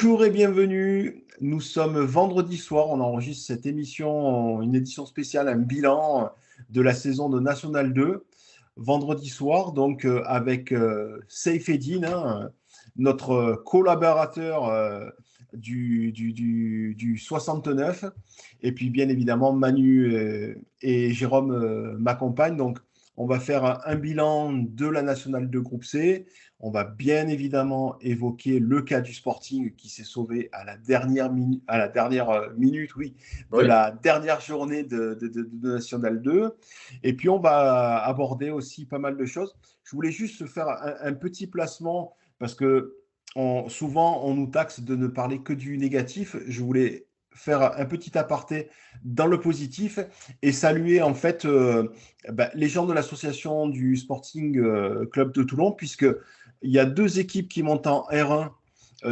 Bonjour et bienvenue. Nous sommes vendredi soir. On enregistre cette émission, une édition spéciale, un bilan de la saison de National 2. Vendredi soir, donc avec Saifeddine, notre collaborateur du 69. Et puis bien évidemment, Manu et Jérôme m'accompagnent. Donc on va faire un bilan de la National 2 groupe C. On va bien évidemment évoquer le cas du Sporting qui s'est sauvé à la dernière, minute, oui, de la dernière journée de National 2. Et puis, on va aborder aussi pas mal de choses. Je voulais juste faire un petit placement parce que souvent, on nous taxe de ne parler que du négatif. Je voulais faire un petit aparté dans le positif et saluer en fait les gens de l'association du Sporting Club de Toulon, puisque il y a deux équipes qui montent en R1,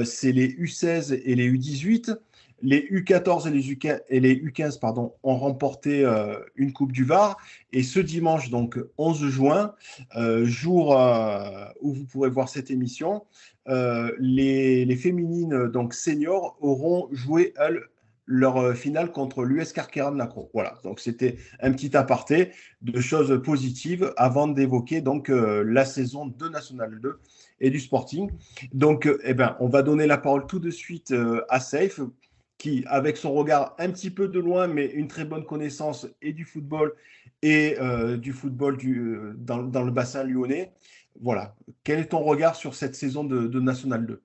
c'est les U16 et les U18. Les U14 et les U15 ont remporté une Coupe du Var. Et ce dimanche, donc 11 juin, jour où vous pourrez voir cette émission, les féminines donc seniors auront joué leur finale contre l'US Carqueiranne Lacroix. Voilà, donc c'était un petit aparté de choses positives avant d'évoquer donc la saison de National 2 et du Sporting. Donc, on va donner la parole tout de suite à Saif, qui, avec son regard un petit peu de loin, mais une très bonne connaissance et du football dans le bassin lyonnais. Voilà. Quel est ton regard sur cette saison de National 2?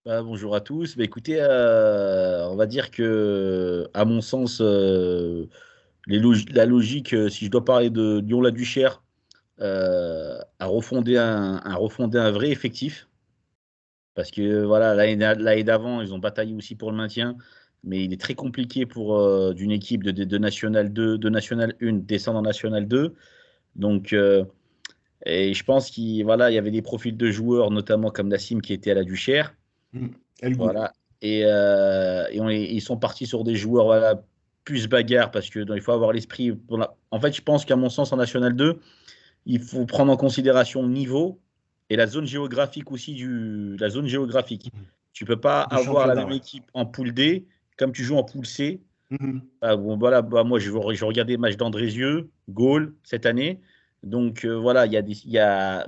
Bonjour à tous. Écoutez, on va dire que, à mon sens, la logique, si je dois parler de Lyon-la-Duchère, a refondé un vrai effectif. Parce que voilà, l'année d'avant, ils ont bataillé aussi pour le maintien. Mais il est très compliqué pour d'une équipe de National 2, de National 1 descendre en National 2. Donc, et je pense il y avait des profils de joueurs, notamment comme Nassim qui était à la Duchère. Voilà. Ils sont partis sur des joueurs plus bagarre parce que il faut avoir l'esprit. En fait, je pense qu'à mon sens, en National 2, il faut prendre en considération le niveau et la zone géographique aussi la zone géographique. Tu peux pas Du avoir la championnat, même ouais. équipe en poule D comme tu joues en poule C. Mm-hmm. Moi, je regardais les matchs d'Andrézieux, Gaulle cette année. Donc voilà,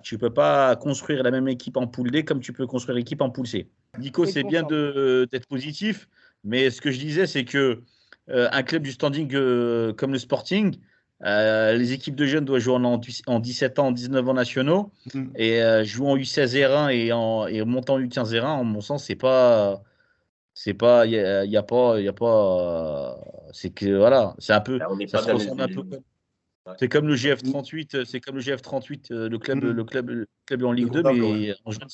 tu peux pas construire la même équipe en poule D comme tu peux construire l'équipe en poule C. Nico, c'est bien d'être positif, mais ce que je disais, c'est que un club du standing comme le Sporting, les équipes de jeunes doivent jouer en 17 ans, en 19 ans nationaux, Mm-hmm. et jouant en U16 R1 et montant en U15 R1, en mon sens, il y a pas, c'est que voilà, c'est un peu, On n'est ça pas se dans ressemble un peu. les... C'est comme le GF38, le club est en De Ligue 2, Grenoble, ouais. mais en général,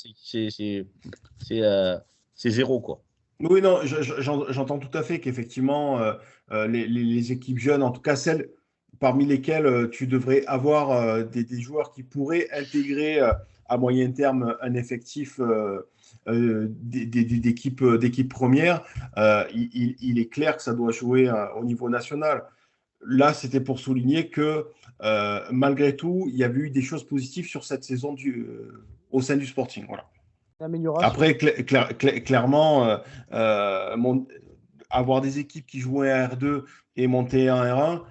c'est zéro, quoi. Oui, non, j'entends tout à fait qu'effectivement, les équipes jeunes, en tout cas celles parmi lesquelles tu devrais avoir des joueurs qui pourraient intégrer à moyen terme un effectif d'équipe première, il est clair que ça doit jouer au niveau national. Là, c'était pour souligner que malgré tout, il y avait eu des choses positives sur cette saison au sein du Sporting. Voilà. L'amélioration. Après, clairement, avoir des équipes qui jouaient en R2 et monter en R1,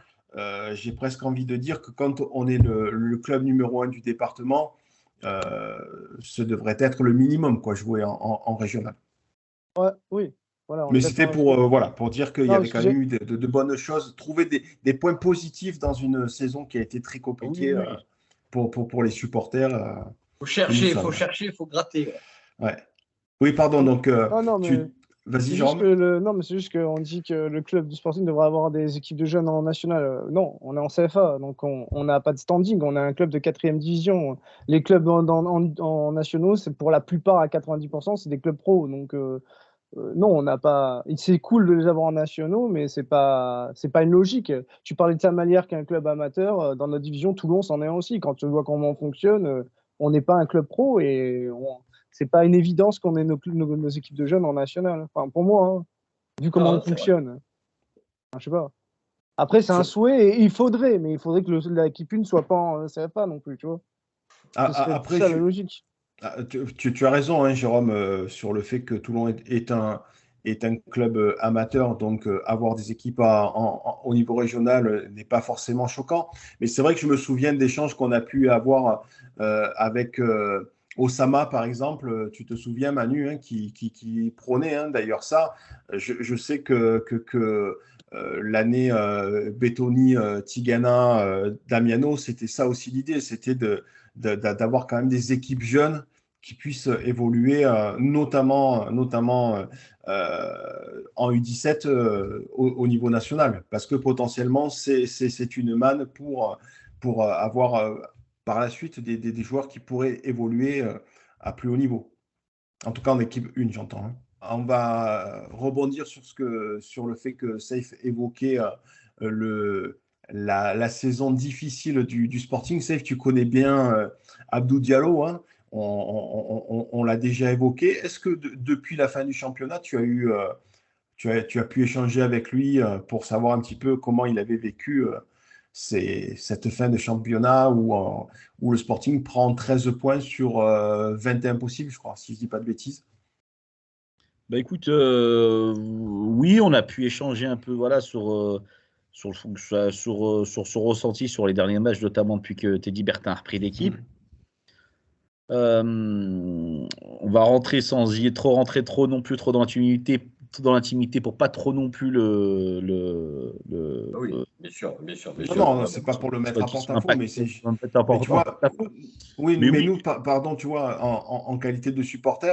j'ai presque envie de dire que quand on est le club numéro 1 du département, ce devrait être le minimum, quoi, jouer en régional. Ouais, oui, voilà. Mais c'était pour dire qu'il y avait quand même eu de bonnes choses, trouver des points positifs dans une saison qui a été très compliquée pour les supporters. Faut chercher, il faut gratter. Ouais. Oui, pardon. Donc, vas-y, Jérôme. Mais c'est juste qu'on dit que le club du Sporting devrait avoir des équipes de jeunes en national. Non, on est en CFA, donc on n'a pas de standing. On a un club de 4e division. Les clubs en nationaux, c'est pour la plupart à 90%, c'est des clubs pro. Donc non, on n'a pas. C'est cool de les avoir en nationaux, mais c'est pas une logique. Tu parlais de Samalière qui est un club amateur. Dans notre division, Toulon c'en est un aussi. Quand tu vois comment on fonctionne, on n'est pas un club pro et c'est pas une évidence qu'on ait nos équipes de jeunes en national. Enfin, pour moi, hein, vu comment on fonctionne. Enfin, je sais pas. Après, c'est un souhait et il faudrait que l'équipe 1 ne soit pas en CFA non plus, tu vois. Après, c'est ça la logique. Tu as raison, hein, Jérôme, sur le fait que Toulon est un club amateur, donc avoir des équipes au niveau régional n'est pas forcément choquant. Mais c'est vrai que je me souviens d'échanges qu'on a pu avoir avec Osama, par exemple. Tu te souviens, Manu, hein, qui prônait d'ailleurs ça. Je sais que l'année Bettoni, Tigana, Damiano, c'était ça aussi l'idée, c'était d'avoir quand même des équipes jeunes qui puissent évoluer, notamment en U17 au niveau national. Parce que potentiellement, c'est une manne pour avoir par la suite des joueurs qui pourraient évoluer à plus haut niveau. En tout cas, en équipe 1, j'entends. Hein. On va rebondir sur le fait que Safe évoquait la saison difficile du Sporting. Safe, tu connais bien Abdou Diallo, hein. On l'a déjà évoqué. Est-ce que depuis la fin du championnat, tu as pu échanger avec lui pour savoir un petit peu comment il avait vécu cette fin de championnat où le Sporting prend 13 points sur 21 possibles, je crois, si je ne dis pas de bêtises? Bah écoute, oui, on a pu échanger un peu voilà, sur son ressenti sur les derniers matchs, notamment depuis que Teddy Bertin a repris l'équipe. On va rentrer sans y rentrer trop non plus trop dans l'intimité pour pas trop non plus Oui, bien sûr. Non, c'est pas pour le mettre à porte-à-faux, mais c'est. Mais tu vois, oui, mais mais oui, nous, pardon, tu vois, en qualité de supporter,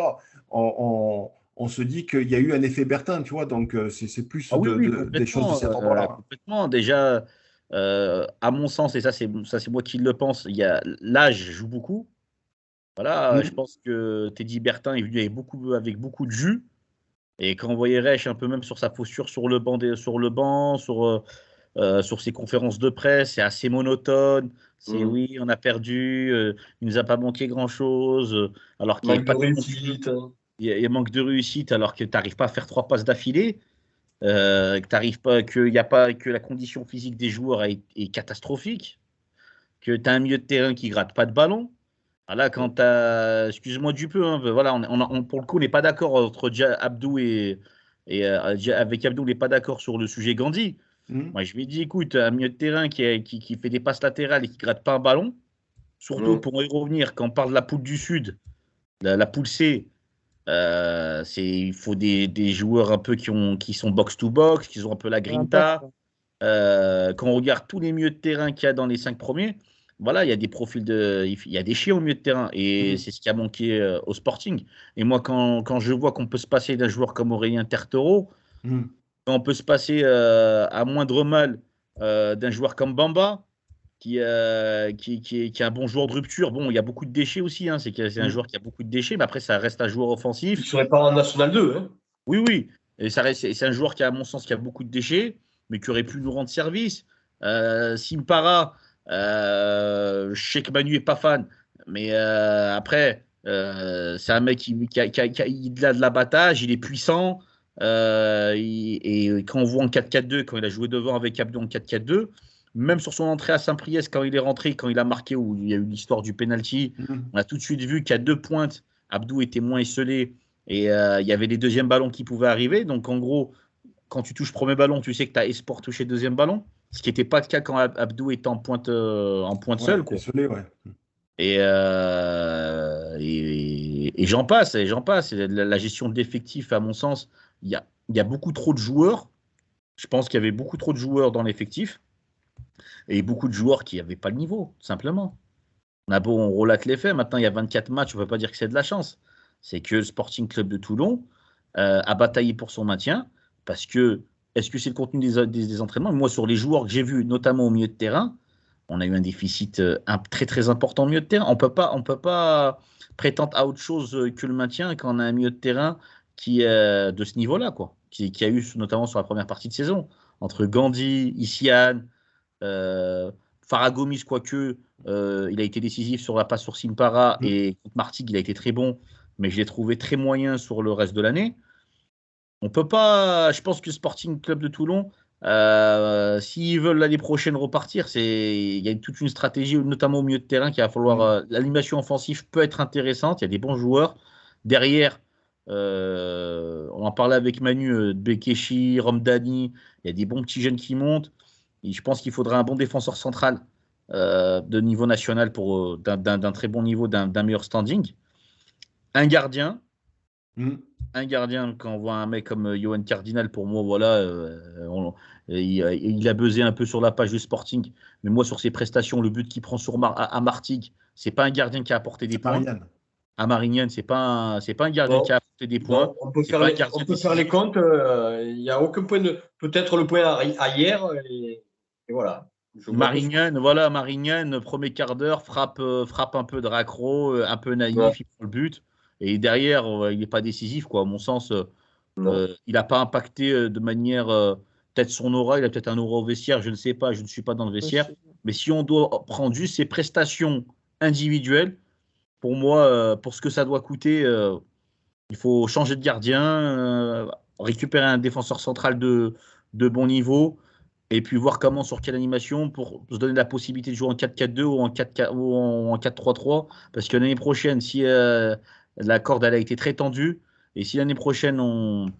on se dit qu'il y a eu un effet Bertin, tu vois, donc c'est plus ah oui, oui, des choses de complètement, cet ordre-là. complètement. Déjà, à mon sens, et ça c'est moi qui le pense, l'âge joue beaucoup. Voilà, je pense que Teddy Bertin est venu avec beaucoup de jus. Et quand on voyait Reich un peu même sur sa posture sur le banc, sur ses conférences de presse, c'est assez monotone. C'est oui, on a perdu, il nous a pas manqué grand-chose. Alors qu'il n'y avait Manque de pas de réussite. il y a manque de réussite, alors que tu n'arrives pas à faire 3 passes d'affilée, que t'arrives pas, qu'il y a pas, que la condition physique des joueurs est catastrophique, que tu as un milieu de terrain qui gratte pas de ballon. Ah là, quand t'as, excuse-moi du peu, hein, voilà, pour le coup, on n'est pas d'accord entre Abdou avec Abdou, on n'est pas d'accord sur le sujet Gandhi. Moi, je lui ai dit, écoute, un milieu de terrain qui fait des passes latérales et qui gratte pas un ballon, surtout pour y revenir, quand on parle de la poule du Sud, la poule C, il faut des joueurs un peu qui sont box-to-box, qui ont un peu la grinta. Quand on regarde tous les milieux de terrain qu'il y a dans les 5 premiers, voilà, il y a des profils il y a des chiens au milieu de terrain et c'est ce qui a manqué au Sporting. Et moi, quand je vois qu'on peut se passer d'un joueur comme Aurélien Tertero, quand on peut se passer à moindre mal d'un joueur comme Bamba, qui est un bon joueur de rupture. Bon, il y a beaucoup de déchets aussi, hein, c'est un joueur qui a beaucoup de déchets, mais après, ça reste un joueur offensif. Il ne serait pas en National 2. Hein. Oui, oui. Et c'est un joueur qui, à mon sens, qui a beaucoup de déchets, mais qui aurait pu nous rendre service. Simpara, je sais que Manu n'est pas fan, mais après, c'est un mec il a de l'abattage, il est puissant. Et quand on voit en 4-4-2, quand il a joué devant avec Abdou en 4-4-2, même sur son entrée à Saint-Priest, quand il est rentré, quand il a marqué, où il y a eu l'histoire du penalty, on a tout de suite vu qu'à 2 pointes, Abdou était moins esselé. Et il y avait les deuxièmes ballons qui pouvaient arriver. Donc, en gros, quand tu touches premier ballon, tu sais que tu as espoir de toucher deuxième ballon. Ce qui n'était pas le cas quand Abdou était en pointe seule. Quoi. Désolé, ouais. Et j'en passe, et j'en passe. Et la gestion de l'effectif, à mon sens, il y a beaucoup trop de joueurs. Je pense qu'il y avait beaucoup trop de joueurs dans l'effectif. Et beaucoup de joueurs qui n'avaient pas le niveau, tout simplement. On relate les faits. Maintenant, il y a 24 matchs. On ne peut pas dire que c'est de la chance. C'est que le Sporting Club de Toulon a bataillé pour son maintien parce que est-ce que c'est le contenu des entraînements? Moi, sur les joueurs que j'ai vus, notamment au milieu de terrain, on a eu un déficit très très important au milieu de terrain. On peut pas prétendre à autre chose que le maintien quand on a un milieu de terrain qui est de ce niveau-là, quoi, qui a eu notamment sur la première partie de saison entre Gandhi, Isian, Faragomis, quoique il a été décisif sur la passe sur Simpara et contre Martigues, il a été très bon, mais je l'ai trouvé très moyen sur le reste de l'année. On peut pas. Je pense que le Sporting Club de Toulon S'ils veulent l'année prochaine repartir, il y a toute une stratégie, notamment au milieu de terrain, qu'il va falloir. L'animation offensive peut être intéressante. Il y a des bons joueurs. Derrière, on en parlait avec Manu, Bekeshi, Romdani. Il y a des bons petits jeunes qui montent. Et je pense qu'il faudra un bon défenseur central de niveau national pour d'un très bon niveau, d'un meilleur standing. Un gardien. Un gardien, quand on voit un mec comme Johan Cardinal, pour moi, voilà, il a buzzé un peu sur la page du Sporting. Mais moi, sur ses prestations, le but qu'il prend à Martigues, c'est pas un gardien qui a apporté des points. À Marignane, c'est pas un gardien qui a apporté des points. On peut faire les comptes. Il n'y a aucun point de. Peut-être le point à hier. Et voilà. Marignane, premier quart d'heure, frappe un peu de raccro, un peu naïf, il prend le but. Et derrière, il n'est pas décisif, quoi. À mon sens, il n'a pas impacté de manière. Peut-être son aura, il a peut-être un aura au vestiaire, je ne sais pas, je ne suis pas dans le vestiaire. Mais si on doit prendre juste ses prestations individuelles, pour moi, pour ce que ça doit coûter, il faut changer de gardien, récupérer un défenseur central de bon niveau, et puis voir sur quelle animation, pour se donner la possibilité de jouer en 4-4-2 ou en 4-3-3. Parce que l'année prochaine, si la corde elle a été très tendue, et si l'année prochaine on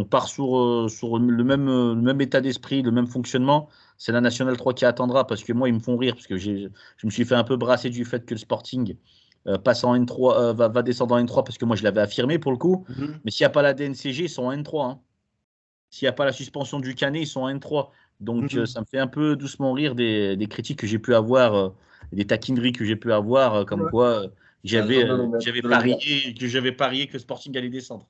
part sur le même état d'esprit, le même fonctionnement, c'est la Nationale 3 qui attendra, parce que moi ils me font rire, parce que je me suis fait un peu brasser du fait que le Sporting passe en N3, va descendre en N3, parce que moi je l'avais affirmé pour le coup. Mais s'il n'y a pas la DNCG, ils sont en N3. Hein. S'il n'y a pas la suspension du Canet, ils sont en N3. Donc ça me fait un peu doucement rire des critiques que j'ai pu avoir, des taquineries que j'ai pu avoir, comme quoi j'avais parié que le Sporting allait descendre.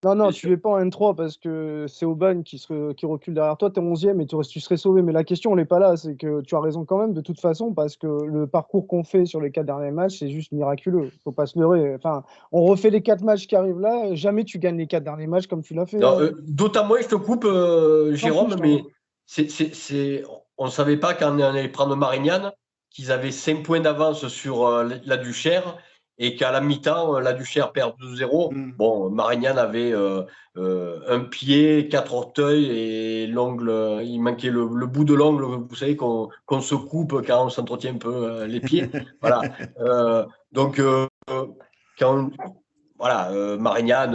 Non, tu n'es pas en N3 parce que c'est Aubagne qui recule derrière toi, tu es 11e et tu serais sauvé. Mais la question, elle n'est pas là, c'est que tu as raison quand même de toute façon, parce que le parcours qu'on fait sur les 4 derniers matchs, c'est juste miraculeux. Il ne faut pas se leurrer. Enfin, on refait les 4 matchs qui arrivent là, jamais tu gagnes les 4 derniers matchs comme tu l'as fait. D'autant moins, je te coupe, Jérôme, mais on ne savait pas quand on allait prendre Marignane qu'ils avaient 5 points d'avance sur la Duchère. Et qu'à la mi-temps, la Duchère perd 2-0. Bon, Marignane avait un pied, 4 orteils et l'ongle. Il manquait le bout de l'ongle, vous savez, qu'on se coupe quand on s'entretient un peu les pieds. Voilà. Marignane,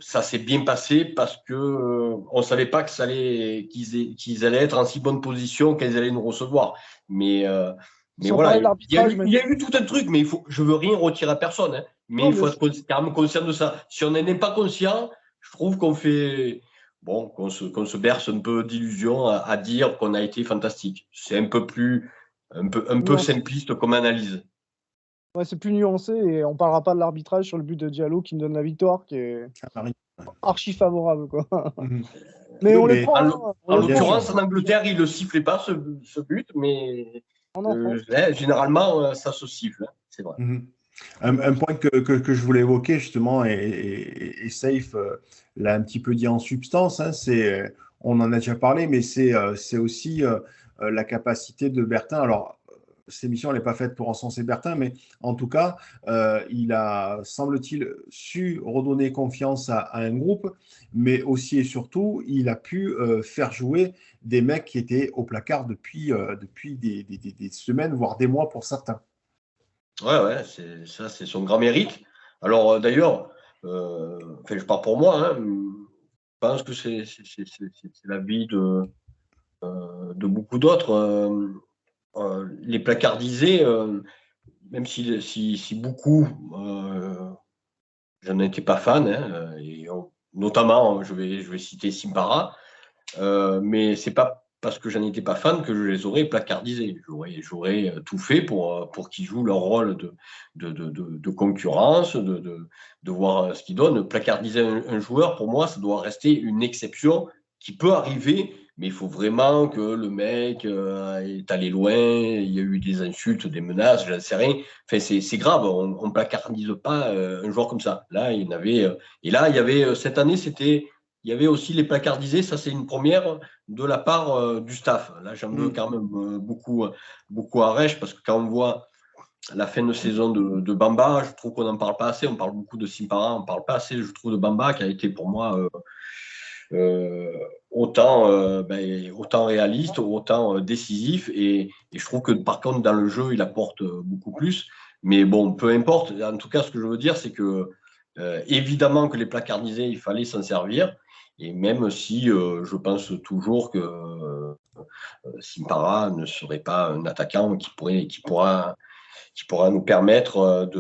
ça s'est bien passé parce que on ne savait pas qu'ils allaient être en si bonne position, qu'ils allaient nous recevoir. Mais voilà, il y a eu tout un truc, mais je ne veux rien retirer à personne. Hein, mais il faut être quand même conscient de ça. Si on n'en est pas conscient, je trouve qu'on se berce un peu d'illusions à dire qu'on a été fantastique. C'est un peu simpliste comme analyse. Ouais, c'est plus nuancé et on ne parlera pas de l'arbitrage sur le but de Diallo qui nous donne la victoire, qui est archi favorable, quoi. Mais on les prend. En l'occurrence, en Angleterre, il ne le sifflait pas, ce but, mais généralement, ça se siffle. Hein, c'est vrai. Un point que je voulais évoquer, justement, et Safe l'a un petit peu dit en substance, hein, on en a déjà parlé, mais c'est aussi la capacité de Bertin. Alors, cette émission n'est pas faite pour encenser Bertin, mais en tout cas, il a, semble-t-il, su redonner confiance à un groupe, mais aussi et surtout, il a pu faire jouer des mecs qui étaient au placard depuis des semaines, voire des mois pour certains. Ouais, c'est son grand mérite. Alors, d'ailleurs, je parle pour moi, hein, je pense que c'est l'avis de beaucoup d'autres. Les placardisés, même si beaucoup, je n'en étais pas fan, hein, notamment, je vais citer Simpara, mais c'est pas parce que j'en étais pas fan que je les aurais placardisés. J'aurais tout fait pour qu'ils jouent leur rôle de concurrence, de voir ce qu'ils donnent. Placardiser un joueur, pour moi, ça doit rester une exception qui peut arriver, mais il faut vraiment que le mec est allé loin, il y a eu des insultes, des menaces, je ne sais rien. Enfin, c'est grave, on ne placardise pas un joueur comme ça. Là, il y en avait, et là, il y avait, cette année, il y avait aussi les placardisés, ça c'est une première de la part du staff. Là, j'en veux quand même beaucoup à Rech, parce que quand on voit la fin de saison de Bamba, je trouve qu'on n'en parle pas assez. On parle beaucoup de Simpara, on ne parle pas assez, je trouve, de Bamba, qui a été pour moi autant réaliste, autant décisif. Et je trouve que par contre, dans le jeu, il apporte beaucoup plus. Mais bon, peu importe. En tout cas, ce que je veux dire, c'est que évidemment que les placardisés, il fallait s'en servir. Et même si je pense toujours que Simpara ne serait pas un attaquant qui pourra nous permettre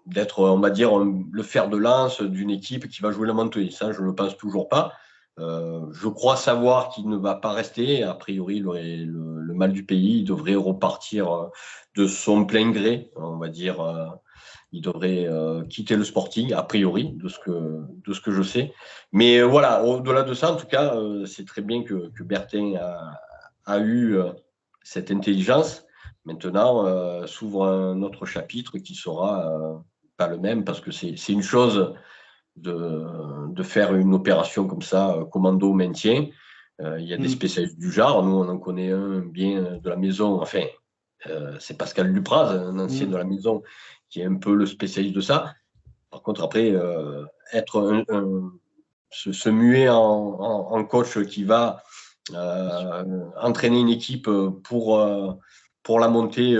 d'être, on va dire, le fer de lance d'une équipe qui va jouer la montée. Ça, je ne le pense toujours pas. Je crois savoir qu'il ne va pas rester. A priori, le mal du pays, il devrait repartir de son plein gré, on va dire. Il devrait quitter le Sporting, a priori, de ce que je sais. Mais voilà, au-delà de ça, en tout cas, c'est très bien que Bertin a eu cette intelligence. Maintenant, s'ouvre un autre chapitre qui sera pas le même, parce que c'est une chose de faire une opération comme ça, commando maintien. Il y a des spécialistes du genre. Nous, on en connaît un bien de la maison. Enfin, c'est Pascal Dupraz, un ancien de la maison, qui est un peu le spécialiste de ça. Par contre, après, être se muer en coach qui va entraîner une équipe pour la montée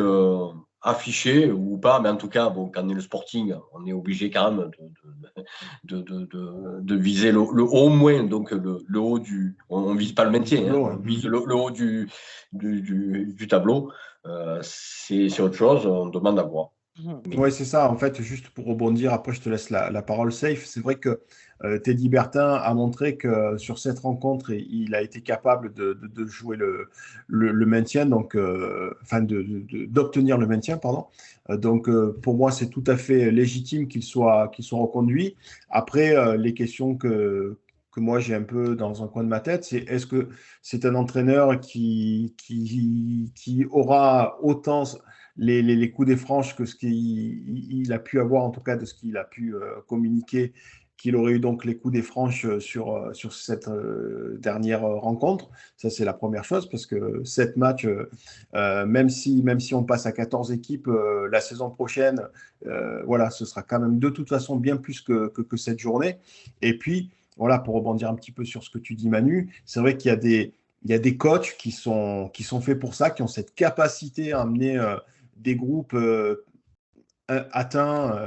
affichée ou pas, mais en tout cas, bon, quand on est le Sporting, on est obligé quand même de viser le haut moins, donc le haut du... On ne vise pas le maintien, on vise le haut du tableau. C'est autre chose, on demande à voir. Oui, c'est ça. En fait, juste pour rebondir, après je te laisse la parole, Safe. C'est vrai que Teddy Bertin a montré que sur cette rencontre, il a été capable de jouer le maintien, donc, d'obtenir le maintien, pardon. Donc, pour moi, c'est tout à fait légitime qu'il soit reconduit. Après, les questions que moi j'ai un peu dans un coin de ma tête, c'est est-ce que c'est un entraîneur qui aura autant les coups des franches que ce qu'il a pu avoir, en tout cas de ce qu'il a pu communiquer, qu'il aurait eu donc les coups des franches sur cette dernière rencontre. Ça, c'est la première chose, parce que 7 matchs, même si on passe à 14 équipes la saison prochaine, voilà, ce sera quand même de toute façon bien plus que cette journée. Et puis, voilà, pour rebondir un petit peu sur ce que tu dis, Manu, c'est vrai qu'il y a des coachs qui sont faits pour ça, qui ont cette capacité à amener des groupes atteints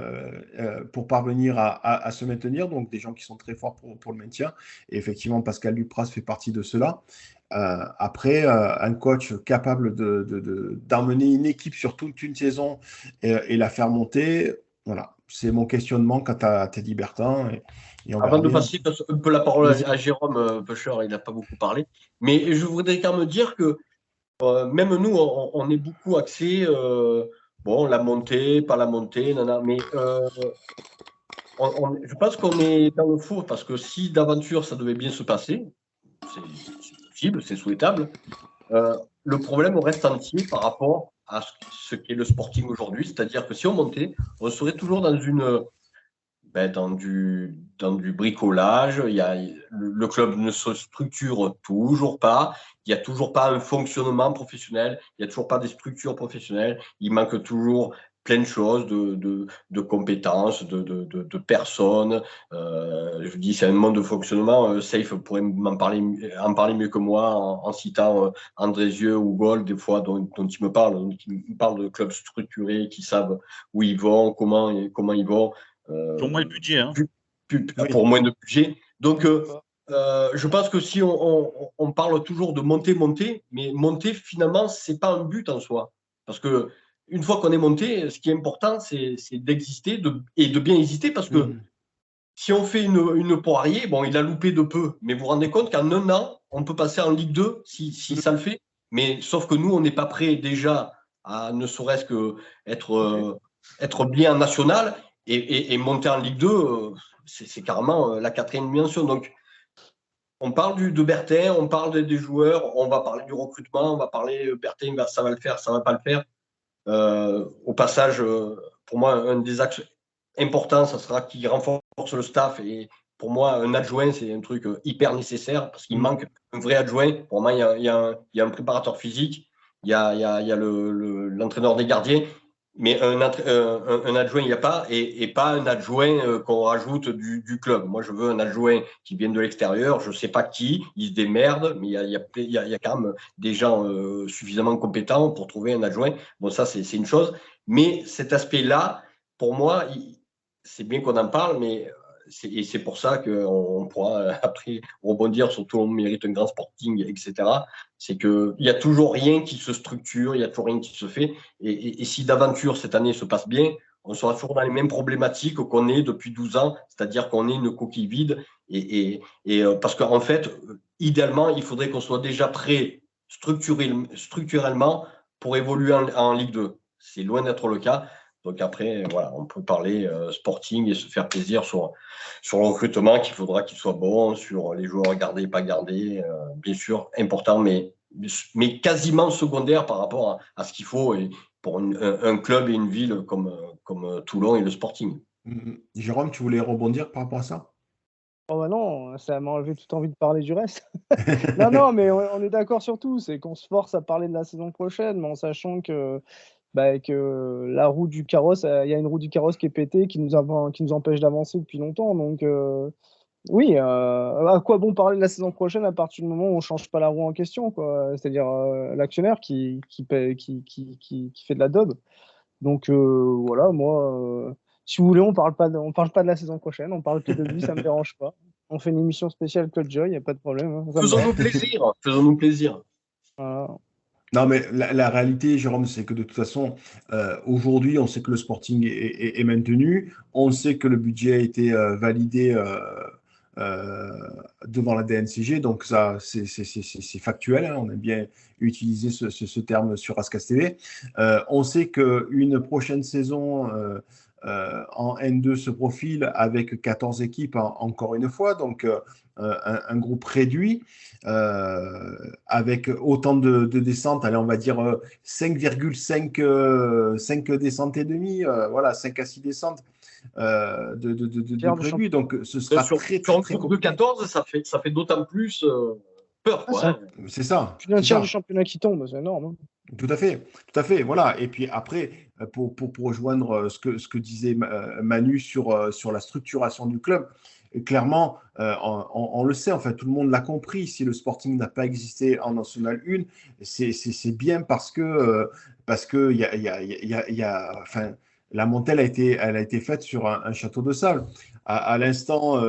pour parvenir à se maintenir, donc des gens qui sont très forts pour le maintien. Et effectivement, Pascal Dupraz fait partie de cela. Après, un coach capable d'emmener une équipe sur toute une saison et la faire monter, voilà, c'est mon questionnement quant à Teddy Bertin. Et avant de passer un peu la parole à Jérôme Pêcher, il n'a pas beaucoup parlé, mais je voudrais quand même dire que même nous, on est beaucoup axé, la montée, pas la montée, mais je pense qu'on est dans le four, parce que si d'aventure ça devait bien se passer, c'est possible, c'est souhaitable, le problème reste entier par rapport à ce qu'est le Sporting aujourd'hui, c'est-à-dire que si on montait, on serait toujours dans du bricolage. Le club ne se structure toujours pas. Il n'y a toujours pas un fonctionnement professionnel. Il n'y a toujours pas des structures professionnelles. Il manque toujours plein de choses, de compétences, de personnes. Je dis, c'est un mode de fonctionnement. Safe pourrait en parler mieux que moi en citant Andrézieux ou Gold, des fois, dont il me parle. Donc, il me parle de clubs structurés qui savent où ils vont, comment ils vont. Pour moins de budget. Hein. Pour moins de budget. Donc, je pense que si on parle toujours de monter, mais monter, finalement, ce n'est pas un but en soi. Parce que une fois qu'on est monté, ce qui est important, c'est d'exister et de bien hésiter, parce que si on fait une Poirier, bon, il a loupé de peu, mais vous vous rendez compte qu'en un an, on peut passer en Ligue 2 si ça le fait. Mais sauf que nous, on n'est pas prêt déjà à ne serait-ce que être bien en national. Et monter en Ligue 2, c'est carrément la 4e dimension. Donc, on parle de Bertin, on parle des joueurs, on va parler du recrutement, on va parler Bertin, ça va le faire, ça ne va pas le faire. Au passage, pour moi, un des axes importants, ça sera qu'il renforce le staff. Et pour moi, un adjoint, c'est un truc hyper nécessaire, parce qu'il manque un vrai adjoint. Pour moi, il y a un préparateur physique, il y a l'entraîneur des gardiens. Mais un adjoint, il n'y a pas, et pas un adjoint qu'on rajoute du club. Moi, je veux un adjoint qui vient de l'extérieur, je ne sais pas qui, il se démerde, mais il y a quand même des gens suffisamment compétents pour trouver un adjoint. Bon, ça, c'est une chose. Mais cet aspect-là, pour moi, c'est bien qu'on en parle, mais c'est pour ça qu'on pourra après rebondir sur tout le monde mérite un grand sporting, etc. C'est qu'il n'y a toujours rien qui se structure, il n'y a toujours rien qui se fait. Et si d'aventure cette année se passe bien, on sera toujours dans les mêmes problématiques qu'on est depuis 12 ans, c'est-à-dire qu'on est une coquille vide. Parce qu'en fait, idéalement, il faudrait qu'on soit déjà prêt structurellement pour évoluer en Ligue 2. C'est loin d'être le cas. Donc après, voilà, on peut parler sporting et se faire plaisir sur le recrutement, qu'il faudra qu'il soit bon, sur les joueurs gardés, pas gardés, bien sûr, important, mais quasiment secondaire par rapport à ce qu'il faut pour un club et une ville comme Toulon et le Sporting. Jérôme, tu voulais rebondir par rapport à ça? Oh bah non, ça m'a enlevé toute envie de parler du reste. Non, mais on est d'accord sur tout. C'est qu'on se force à parler de la saison prochaine, mais en sachant que la roue du carrosse, il y a une roue du carrosse qui est pétée, qui nous empêche d'avancer depuis longtemps. Donc oui, à quoi bon parler de la saison prochaine à partir du moment où on change pas la roue en question, quoi. C'est-à-dire l'actionnaire qui fait de la daube. Donc voilà, moi, si vous voulez, on parle pas de la saison prochaine, on parle que de lui, ça me dérange pas. On fait une émission spéciale Club Joy, il n'y a pas de problème. Hein, Faisons-nous plaisir. Voilà. Non, mais la réalité, Jérôme, c'est que de toute façon, aujourd'hui, on sait que le Sporting est maintenu. On sait que le budget a été validé devant la DNCG. Donc, ça, c'est factuel. Hein, on a bien utilisé ce terme sur Ascas TV. On sait qu'une prochaine saison en N2 se profile avec 14 équipes, encore une fois. Donc, un groupe réduit. Avec autant de descentes, allez, on va dire 5,5 descentes et demie, voilà, 5 à 6 descentes de prévues. Donc, ce sera sur un groupe de 14, ça fait d'autant plus peur. C'est ça. Plus d'un tiers du championnat qui tombe, c'est énorme. Hein. Tout à fait, voilà. Et puis après, pour rejoindre ce que disait Manu sur la structuration du club, clairement, on le sait, enfin, tout le monde l'a compris. Si le Sporting n'a pas existé en National 1, c'est bien parce que la montée elle a été faite sur un château de sable. À l'instant,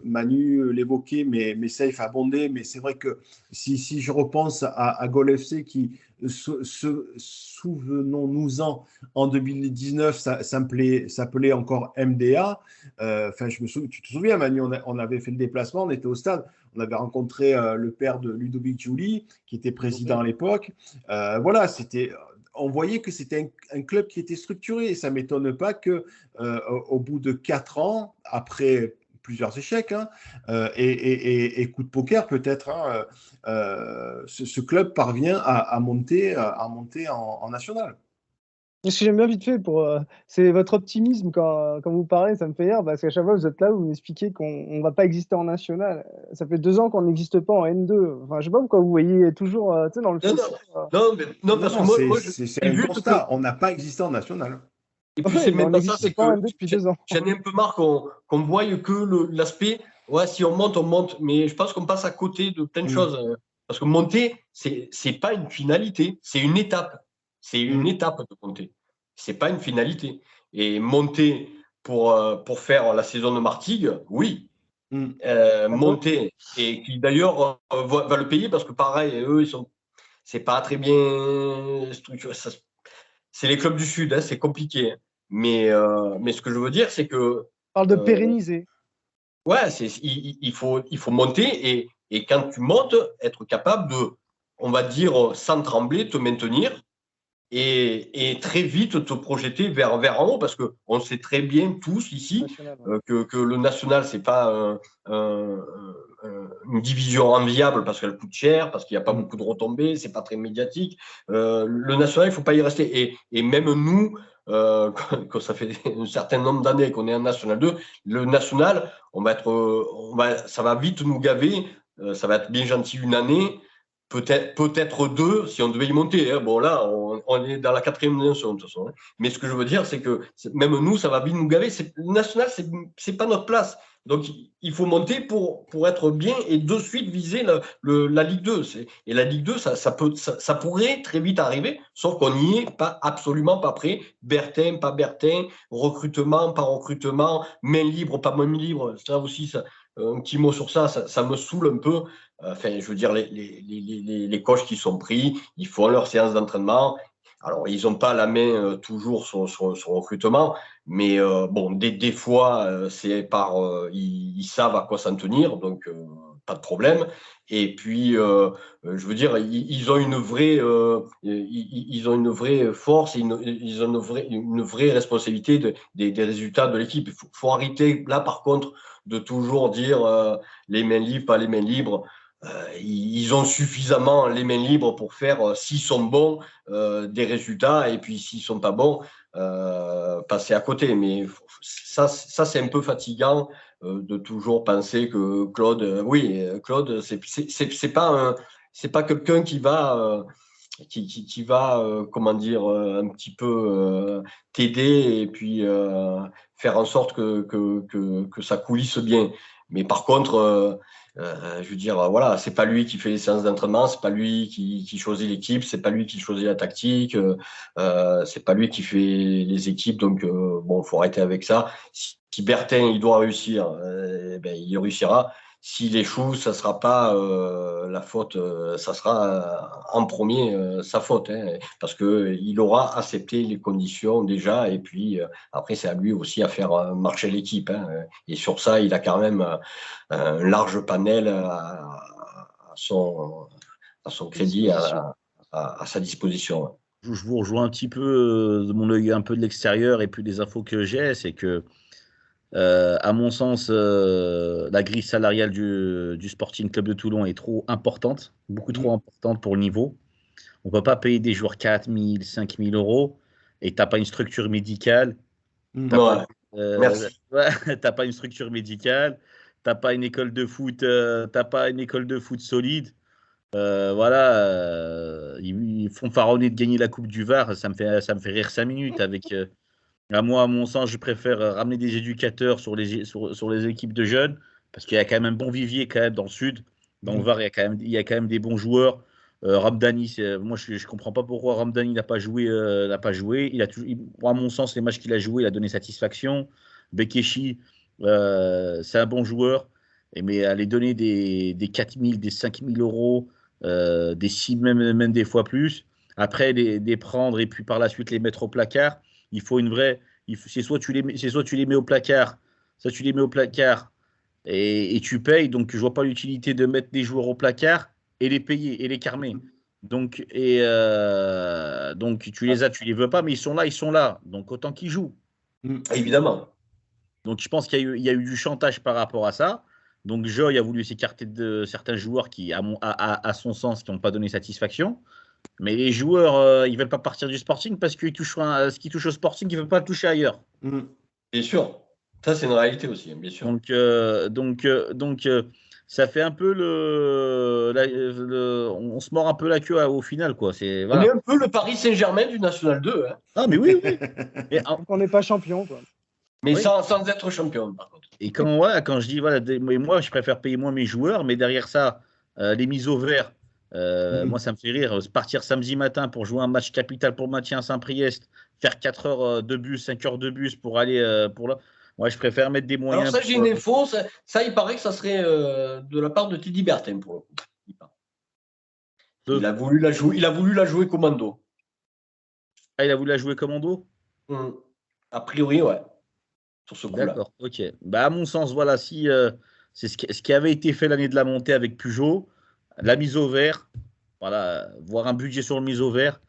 Manu l'évoquait, mais Safe a bondé. Mais c'est vrai que si je repense à Gol FC qui, souvenons-nous-en, en 2019, ça s'appelait encore MDA. Tu te souviens, Manu, on avait fait le déplacement, on était au stade, on avait rencontré le père de Ludovic Giuli, qui était président à l'époque. Voilà, on voyait que c'était un club qui était structuré. Et ça ne m'étonne pas qu'au bout de 4 ans, après plusieurs échecs et coup de poker peut-être, ce club parvient à monter en national. Ce que j'aime bien vite fait, c'est votre optimisme quand vous parlez, ça me fait rire, parce qu'à chaque fois vous êtes là, vous m'expliquez qu'on ne va pas exister en national. Ça fait 2 ans qu'on n'existe pas en N2. Enfin, je ne sais pas pourquoi vous voyez toujours dans le Non, parce que moi c'est un constat. On n'a pas existé en national. Et puis c'est même pas ça, c'est que j'en ai un peu marre qu'on voie que l'aspect, ouais, si on monte, mais je pense qu'on passe à côté de plein de choses. Parce que monter, c'est pas une finalité, c'est une étape. C'est une étape de monter. C'est pas une finalité. Et monter pour faire la saison de Martigues, oui. Monter, et qui d'ailleurs va le payer parce que pareil, eux, c'est pas très bien structuré. C'est les clubs du Sud, c'est compliqué. Mais ce que je veux dire, c'est que. On parle de pérenniser. Ouais, il faut monter et quand tu montes, être capable de, on va dire, sans trembler, te maintenir et très vite te projeter vers en haut parce qu'on sait très bien tous ici que le national, c'est pas une division enviable parce qu'elle coûte cher, parce qu'il n'y a pas beaucoup de retombées, c'est pas très médiatique. Le national, il ne faut pas y rester. Et même nous, quand ça fait un certain nombre d'années qu'on est en National 2, le national, ça va vite nous gaver, ça va être bien gentil une année, peut-être 2 si on devait y monter. Hein. Bon, là, on est dans la 4e dimension, de toute façon. Hein. Mais ce que je veux dire, c'est que même nous, ça va vite nous gaver. Le national, c'est pas notre place. Donc, il faut monter pour être bien et de suite viser la Ligue 2. Et la Ligue 2, ça pourrait très vite arriver, sauf qu'on n'y est absolument pas prêt. Bertin, pas Bertin, recrutement, pas recrutement, main libre, pas main libre. Ça aussi, un petit mot sur ça me saoule un peu. Enfin, je veux dire, les coachs qui sont pris, ils font leur séance d'entraînement. Alors, ils n'ont pas la main toujours sur le recrutement, mais bon, des fois, c'est ils savent à quoi s'en tenir, donc pas de problème. Et puis, je veux dire, ils ont une vraie force, ils ont une vraie responsabilité des résultats de l'équipe. Il faut arrêter là, par contre, de toujours dire les mains libres, pas les mains libres. Ils ont suffisamment les mains libres pour faire, s'ils sont bons, des résultats, et puis s'ils sont pas bons, passer à côté. Mais ça c'est un peu fatigant de toujours penser que Claude, Claude, c'est pas quelqu'un qui va comment dire, un petit peu t'aider et puis faire en sorte que ça coulisse bien. Mais par contre, je veux dire, voilà, c'est pas lui qui fait les séances d'entraînement, c'est pas lui qui choisit l'équipe, c'est pas lui qui choisit la tactique, c'est pas lui qui fait les équipes. Donc, bon, faut arrêter avec ça. Si Bertin, il doit réussir, ben, il réussira. S'il échoue, ça sera pas la faute, ça sera en premier sa faute, hein, parce que il aura accepté les conditions déjà, et puis après c'est à lui aussi à faire marcher l'équipe. Hein, et sur ça, il a quand même un large panel à son crédit, à sa disposition. Je vous rejoins un petit peu de mon œil un peu de l'extérieur et puis des infos que j'ai, c'est que à mon sens, la grille salariale du Sporting Club de Toulon est trop importante, beaucoup trop importante pour le niveau. On ne peut pas payer des joueurs 4 000, 5 000 euros et tu n'as pas une structure médicale. Merci. T'as pas une structure médicale, t'as pas une école de foot, solide. Ils font faronner de gagner la Coupe du Var, ça me fait rire 5 minutes avec. À mon sens, je préfère ramener des éducateurs sur les équipes de jeunes, parce qu'il y a quand même un bon vivier quand même dans le sud. Dans le Var, il y a quand même des bons joueurs. Ramdani, moi je comprends pas pourquoi Ramdani n'a pas joué. À mon sens, les matchs qu'il a joué, il a donné satisfaction. Bekeshi, c'est un bon joueur, mais aller donner des 4 000, des 5 000 euros, des 6 même des fois plus, après les prendre et puis par la suite les mettre au placard. Il faut une vraie. C'est soit tu les mets au placard, et tu payes. Donc je vois pas l'utilité de mettre des joueurs au placard et les payer et les carmer. Donc tu les veux pas, mais ils sont là. Donc autant qu'ils jouent. Évidemment. Donc je pense qu'il y a eu du chantage par rapport à ça. Donc Joy a voulu s'écarter de certains joueurs qui, à son sens, qui n'ont pas donné satisfaction. Mais les joueurs, ils veulent pas partir du Sporting parce qu'ils touchent ce qui touche au Sporting, ils veulent pas le toucher ailleurs. Bien sûr. Ça, c'est une réalité aussi, bien sûr. Donc, ça fait un peu on se mord un peu la queue au final, quoi. Voilà. On est un peu le Paris Saint-Germain du National 2. Hein. Ah, mais oui. On n'est pas champion, quoi. Mais oui. sans être champion, par contre. Et quand je dis, moi, je préfère payer moins mes joueurs, mais derrière ça, les mises au vert. Moi, ça me fait rire. Partir samedi matin pour jouer un match capital pour le maintien à Saint-Priest, faire 4 heures de bus, 5 heures de bus pour aller pour là. Moi, je préfère mettre des moyens. Alors, ça, j'ai une info. Ça, il paraît que ça serait de la part de Teddy Bertin, pour le coup. Il a voulu la jouer commando. Ah, il a voulu la jouer commando A priori, ouais. Sur ce coup-là. D'accord, ok. À mon sens, voilà, si c'est ce qui avait été fait l'année de la montée avec Peugeot. La mise au vert, voilà, voir un budget sur le mise au vert,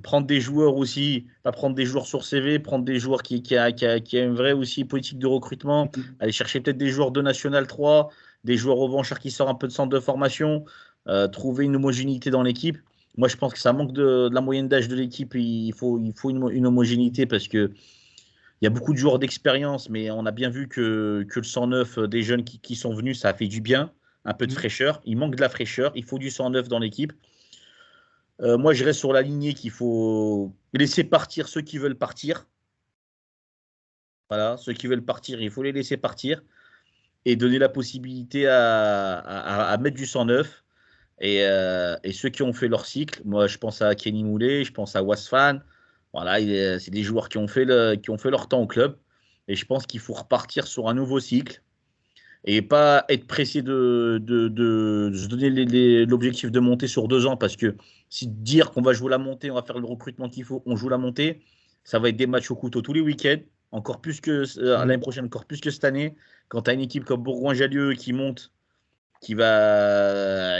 prendre des joueurs aussi, pas prendre des joueurs sur CV, prendre des joueurs qui a une vraie aussi politique de recrutement, aller chercher peut-être des joueurs de National 3, des joueurs revanchards qui sortent un peu de centre de formation, trouver une homogénéité dans l'équipe. Moi, je pense que ça manque de la moyenne d'âge de l'équipe. Il faut une homogénéité parce que il y a beaucoup de joueurs d'expérience, mais on a bien vu que le 109 des jeunes qui sont venus, ça a fait du bien. un peu de fraîcheur. Il manque de la fraîcheur. Il faut du sang neuf dans l'équipe. Moi, je reste sur la lignée qu'il faut laisser partir ceux qui veulent partir. Voilà, ceux qui veulent partir, il faut les laisser partir et donner la possibilité à mettre du sang neuf. Et ceux qui ont fait leur cycle, moi, je pense à Kenny Moulay, je pense à Wasfan. Voilà, c'est des joueurs qui ont fait leur temps au club. Et je pense qu'il faut repartir sur un nouveau cycle et pas être pressé de se donner l'objectif de monter sur 2 ans, parce que si dire qu'on va jouer la montée, on va faire le recrutement qu'il faut, on joue la montée, ça va être des matchs au couteau tous les week-ends, encore plus que l'année prochaine, encore plus que cette année. Quand tu as une équipe comme Bourgoin-Jallieu qui monte, qui va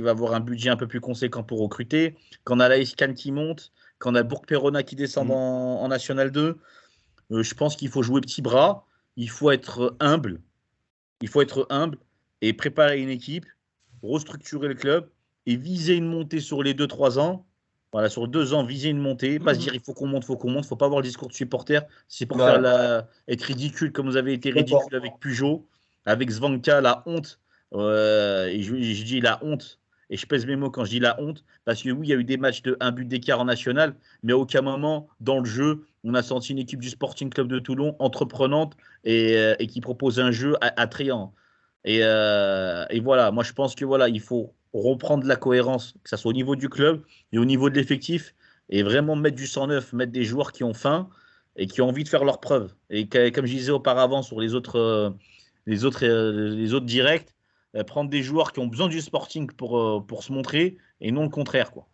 avoir un budget un peu plus conséquent pour recruter, quand on a l'AS Cannes qui monte, quand on a Bourg-Perona qui descend en National 2, je pense qu'il faut jouer petit bras, il faut être humble. Il faut être humble et préparer une équipe, restructurer le club et viser une montée sur les 2-3 ans. Voilà, sur 2 ans, viser une montée. Pas se dire il faut qu'on monte, il faut qu'on monte. Il ne faut pas avoir le discours de supporter. C'est pour être ridicule comme vous avez été ridicule avec Pujol, avec Zvanka, la honte. Et je dis la honte. Et je pèse mes mots quand je dis la honte. Parce que oui, il y a eu des matchs de 1 but d'écart en national. Mais à aucun moment, dans le jeu, on a senti une équipe du Sporting Club de Toulon entreprenante et qui propose un jeu attrayant. Et voilà, moi je pense que voilà, il faut reprendre la cohérence, que ce soit au niveau du club et au niveau de l'effectif, et vraiment mettre du sang neuf, mettre des joueurs qui ont faim et qui ont envie de faire leurs preuves. Et comme je disais auparavant sur les autres directs, prendre des joueurs qui ont besoin du Sporting pour se montrer et non le contraire, quoi.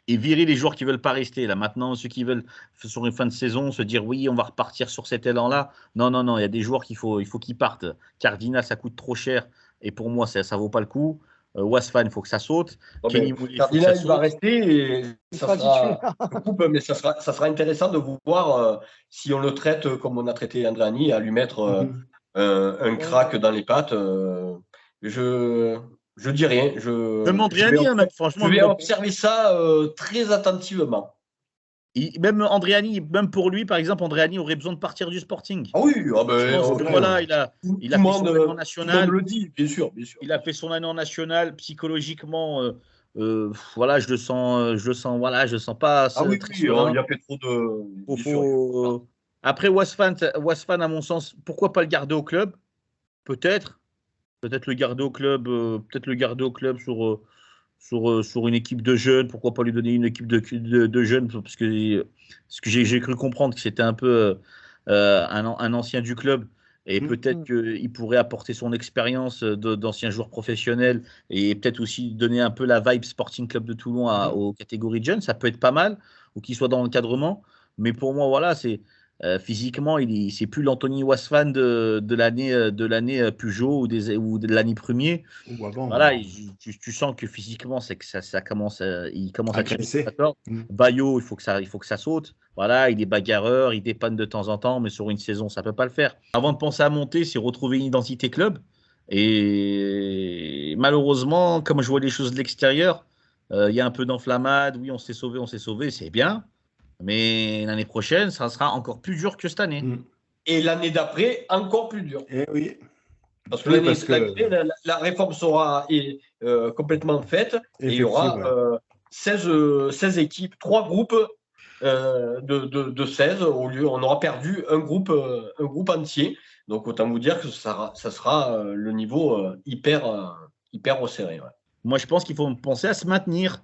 Et virer les joueurs qui ne veulent pas rester. Là, maintenant, ceux qui veulent, sur une fin de saison, se dire oui, on va repartir sur cet élan-là. Non, il y a des joueurs qu'il faut qu'ils partent. Cardinal, ça coûte trop cher. Et pour moi, ça ne vaut pas le coup. Wasfan, il faut que ça saute. Cardinal, il va rester. Et ça sera intéressant de vous voir si on le traite comme on a traité Andréani, à lui mettre un crack dans les pattes. Je dis rien. Franchement. Je vais observer ça très attentivement. Même Andréani, même pour lui, par exemple, Andréani aurait besoin de partir du Sporting. Ah oui, voilà, il a fait son année en national. Tout le monde le dit, bien sûr. Il a fait son année en national. Psychologiquement, voilà, je le sens, voilà, je le sens pas. Ah oui, il y a fait trop de. Après, Wasfan, à mon sens, pourquoi pas le garder au club? Peut-être le garder au club, sur une équipe de jeunes. Pourquoi pas lui donner une équipe de jeunes, parce que j'ai cru comprendre que c'était un peu un ancien du club, et peut-être qu'il pourrait apporter son expérience d'ancien joueur professionnel et peut-être aussi donner un peu la vibe Sporting Club de Toulon aux catégories de jeunes. Ça peut être pas mal, ou qu'il soit dans l'encadrement. Mais pour moi, voilà, c'est physiquement, c'est plus l'Anthony Wasfan de l'année Pujol ou de l'année premier. Voilà, tu sens que physiquement, c'est que ça commence, il commence à cresser. Bayo, il faut que ça saute. Voilà, il est bagarreur, il dépanne de temps en temps, mais sur une saison, ça peut pas le faire. Avant de penser à monter, c'est retrouver une identité club. Et malheureusement, comme je vois les choses de l'extérieur, il y a un peu d'enflammade. Oui, on s'est sauvé, c'est bien. Mais l'année prochaine, ça sera encore plus dur que cette année. Et l'année d'après, encore plus dur. Et oui. Parce que l'année d'après, la réforme sera complètement faite. Et il y aura 16 équipes, 3 groupes de 16. Au lieu, on aura perdu un groupe entier. Donc, autant vous dire que ça sera le niveau hyper resserré. Ouais. Moi, je pense qu'il faut penser à se maintenir.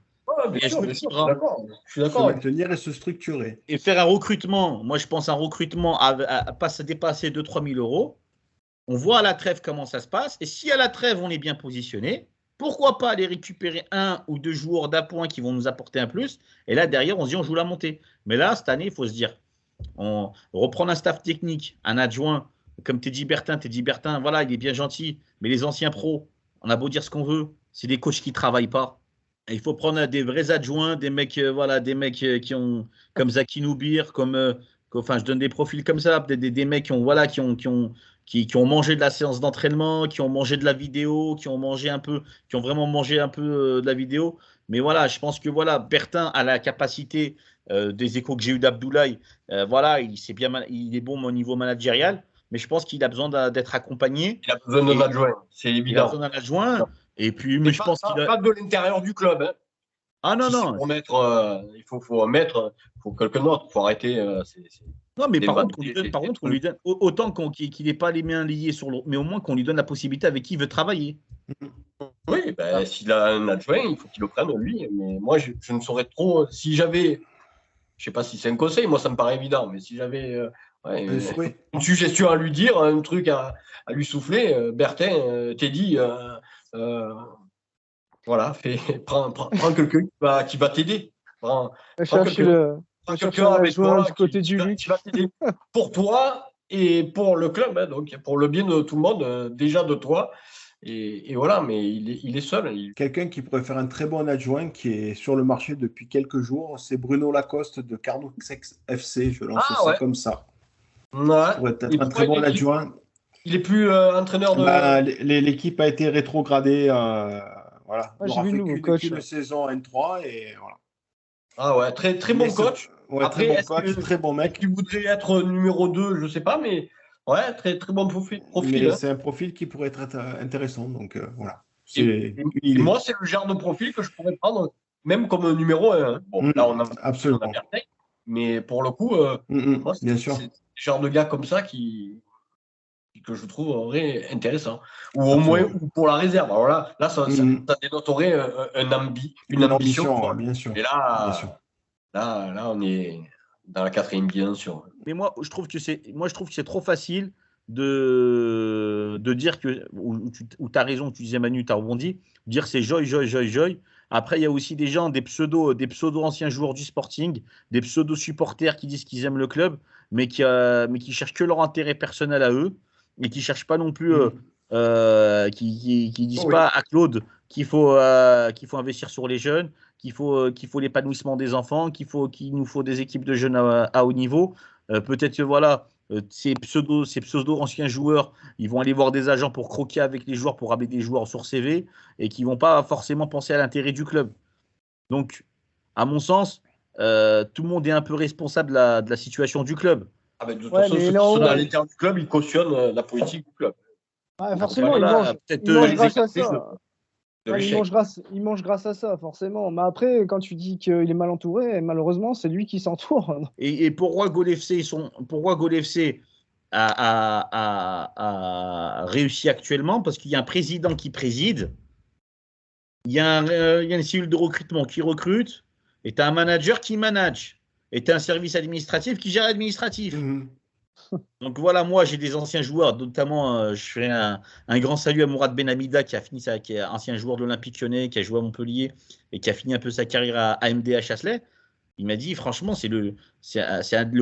Bien sûr, je suis d'accord. Se maintenir et se structurer. Et faire un recrutement. Moi, je pense à un recrutement à pas se dépasser 2-3 000 euros. On voit à la trêve comment ça se passe. Et si à la trêve, on est bien positionné, pourquoi pas aller récupérer 1 ou 2 joueurs d'appoint qui vont nous apporter un plus. Et là, derrière, on se dit, on joue la montée. Mais là, cette année, il faut se dire, on reprend un staff technique, un adjoint, comme Teddy Bertin, voilà, il est bien gentil. Mais les anciens pros, on a beau dire ce qu'on veut, c'est des coachs qui ne travaillent pas. Et il faut prendre des vrais adjoints, des mecs qui ont, comme Zaki Noubir, je donne des profils comme ça, des mecs qui ont mangé de la séance d'entraînement, qui ont mangé de la vidéo, qui ont vraiment mangé un peu de la vidéo. Mais voilà, je pense que voilà, Bertin a la capacité, des échos que j'ai eu d'Abdoulaye, voilà, il est bon au niveau managérial. mais je pense qu'il a besoin d'être accompagné. Il a besoin d'un adjoint, c'est évident. Il a besoin d'un adjoint. Et puis, mais je pense qu'il pas de l'intérieur du club. Hein. Ah non, non. Pour mettre, il faut mettre pour quelqu'un d'autre. Il faut arrêter. Non, mais par contre, on lui donne autant qu'il n'ait pas les mains liées sur l'autre, mais au moins qu'on lui donne la possibilité avec qui il veut travailler. Oui, ben, s'il a un adjoint, il faut qu'il le prenne lui. Mais moi, je ne saurais trop. Si j'avais, je sais pas si c'est un conseil, moi ça me paraît évident, mais si j'avais une suggestion à lui dire, un truc à lui souffler, Bertin, Teddy, voilà, prends quelqu'un qui va t'aider. Prends quelqu'un avec toi du côté du Luc. qui va t'aider pour toi et pour le club, hein, donc pour le bien de tout le monde, déjà de toi. Et voilà, mais il est seul. Quelqu'un qui pourrait faire un très bon adjoint qui est sur le marché depuis quelques jours, c'est Bruno Lacoste de Carnoux FC. Je lance ça comme ça. Ouais. Ça pourrait être un très bon adjoint. Il est plus entraîneur de. L'équipe a été rétrogradée. Voilà. Il aura fait qu'une saison en N3 et voilà. Ah ouais, très bon coach. Ouais, après, très bon mec. Qui voudrait être numéro 2, je ne sais pas, mais ouais, très bon profil. Mais c'est un profil qui pourrait être intéressant. Donc voilà. Et moi, c'est le genre de profil que je pourrais prendre, même comme numéro 1. Hein. Bon, là, on a absolument. Mais pour le coup, moi, bien sûr. C'est le genre de gars comme ça que je trouverais intéressant. Ou au moins pour la réserve. Alors là ça dénoterait une ambition. Bien sûr. Et là, on est dans la 4e dimension. Mais moi, je trouve que c'est trop facile de dire que, où tu as raison, tu disais Manu, tu as rebondi, dire c'est Joy. Après, il y a aussi des gens, des pseudo anciens joueurs du Sporting, des pseudo supporters qui disent qu'ils aiment le club, mais qui cherchent que leur intérêt personnel à eux, et qui cherchent pas non plus, qui disent pas à Claude qu'il faut investir sur les jeunes, qu'il faut l'épanouissement des enfants, qu'il nous faut des équipes de jeunes à haut niveau. Peut-être que voilà, ces pseudo anciens joueurs, ils vont aller voir des agents pour croquer avec les joueurs, pour ramener des joueurs sur CV, et qui vont pas forcément penser à l'intérêt du club. Donc, à mon sens, tout le monde est un peu responsable de la situation du club. Ah ben, de toute façon, ceux qui sont à l'intérieur du club, ils cautionnent la politique du club. Ouais, forcément, ils mangent grâce à ça. Il mange grâce à ça, forcément. Mais après, quand tu dis qu'il est mal entouré, malheureusement, c'est lui qui s'entoure. Et pourquoi Gol FC a réussi actuellement? Parce qu'il y a un président qui préside, il y a une cellule de recrutement qui recrute, et tu as un manager qui manage, et tu as un service administratif qui gère l'administratif. Donc voilà, moi j'ai des anciens joueurs, notamment je fais un grand salut à Mourad Benhamida qui est ancien joueur de l'Olympique Lyonnais, qui a joué à Montpellier et qui a fini un peu sa carrière à MDH Chasselet. Il m'a dit franchement c'est le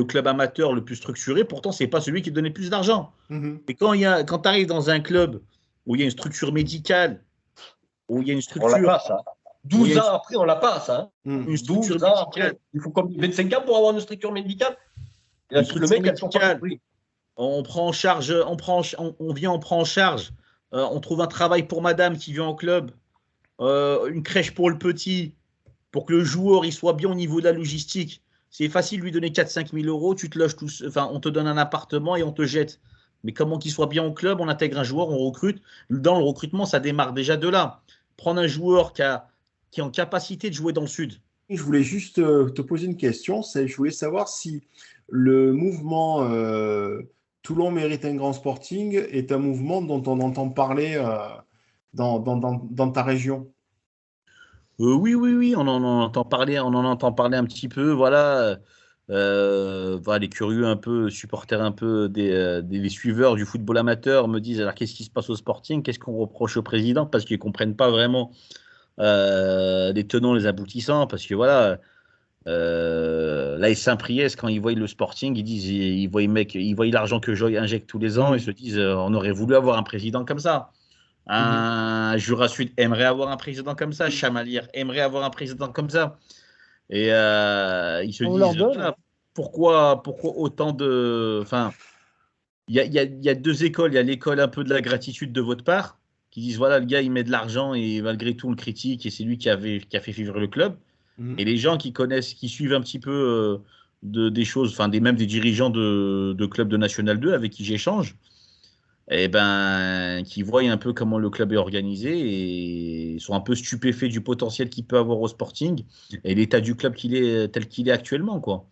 club amateur le plus structuré, pourtant c'est pas celui qui donnait plus d'argent. Et quand tu arrives dans un club où il y a une structure médicale, où il y a une structure... On l'a pas ça. 12 ans après on l'a pas ça. Une structure médicale. Après, il faut comme 25 ans pour avoir une structure médicale. Le mec on prend en charge, on prend en charge, on trouve un travail pour madame qui vient en club, une crèche pour le petit, pour que le joueur il soit bien au niveau de la logistique. C'est facile de lui donner 4-5 000 euros, tu te loges on te donne un appartement et on te jette. Mais comment qu'il soit bien au club, on intègre un joueur, on recrute. Dans le recrutement, ça démarre déjà de là. Prendre un joueur qui est en capacité de jouer dans le Sud. Je voulais juste te poser une question. Je voulais savoir si le mouvement Toulon mérite un grand Sporting est un mouvement dont on entend parler dans ta région. Oui, on en entend parler un petit peu. Voilà, les curieux un peu, supporters un peu des suiveurs du football amateur me disent alors qu'est-ce qui se passe au Sporting, qu'est-ce qu'on reproche au président, parce qu'ils ne comprennent pas vraiment les tenants, les aboutissants, parce que voilà. Là, Saint-Priest, quand ils voient le Sporting, ils voient l'argent que Joy injecte tous les ans, ils se disent on aurait voulu avoir un président comme ça. Jura Sud aimerait avoir un président comme ça. Chamalières aimerait avoir un président comme ça. Et ils se disent pourquoi autant de. Enfin, il y a deux écoles. Il y a l'école un peu de la gratitude de votre part, qui disent voilà, le gars il met de l'argent et malgré tout on le critique et c'est lui qui a fait vivre le club. Et les gens qui suivent un petit peu des choses, enfin même des dirigeants de clubs de National 2 avec qui j'échange, et ben, qui voient un peu comment le club est organisé et sont un peu stupéfaits du potentiel qu'il peut avoir au Sporting et l'état du club tel qu'il est actuellement, quoi.